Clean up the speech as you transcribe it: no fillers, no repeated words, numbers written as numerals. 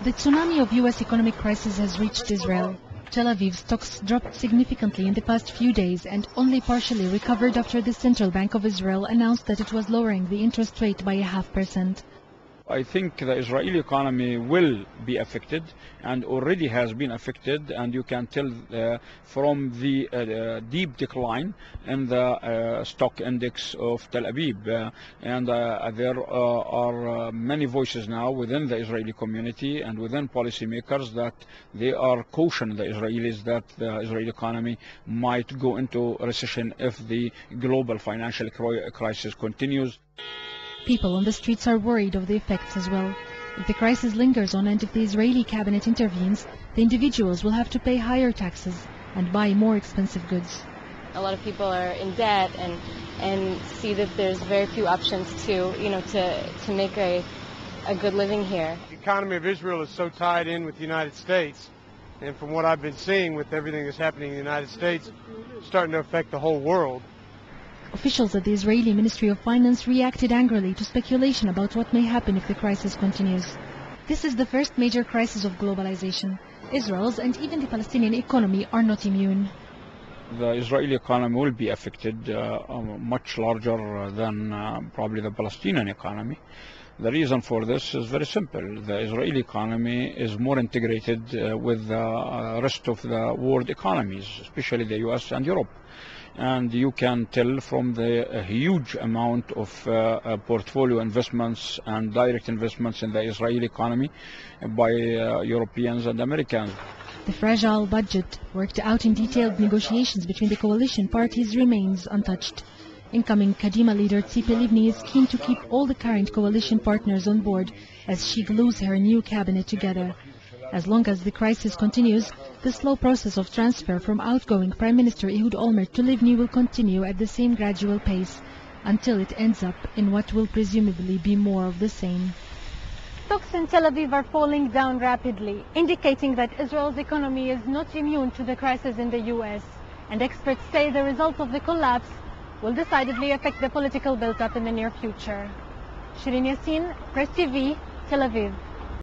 The tsunami of US economic crisis has reached Israel. Tel Aviv stocks dropped significantly in the past few days and only partially recovered after the Central Bank of Israel announced that it was lowering the interest rate by 0.5%. I think the Israeli economy will be affected and already has been affected, and you can tell from the deep decline in the stock index of Tel Aviv. There are many voices now within the Israeli community and within policymakers that they are cautioning the Israelis that the Israeli economy might go into recession if the global financial crisis continues. People on the streets are worried of the effects as well. If the crisis lingers on and if the Israeli cabinet intervenes, the individuals will have to pay higher taxes and buy more expensive goods. A lot of people are in debt and see that there's very few options to make a good living here. The economy of Israel is so tied in with the United States, and from what I've been seeing with everything that's happening in the United States, it's starting to affect the whole world. Officials at the Israeli Ministry of Finance reacted angrily to speculation about what may happen if the crisis continues. This is the first major crisis of globalization. Israel's and even the Palestinian economy are not immune. The Israeli economy will be affected much larger than probably the Palestinian economy. The reason for this is very simple. The Israeli economy is more integrated with the rest of the world economies, especially the US and Europe. And you can tell from the huge amount of portfolio investments and direct investments in the Israeli economy by Europeans and Americans. The fragile budget, worked out in detailed negotiations between the coalition parties, remains untouched. Incoming Kadima leader Tzipi Livni is keen to keep all the current coalition partners on board as she glues her new cabinet together. As long as the crisis continues, the slow process of transfer from outgoing Prime Minister Ehud Olmert to Livni will continue at the same gradual pace until it ends up in what will presumably be more of the same. Stocks in Tel Aviv are falling down rapidly, indicating that Israel's economy is not immune to the crisis in the US. And experts say the result of the collapse will decidedly affect the political build-up in the near future. Shirin Yassin, Press TV, Tel Aviv.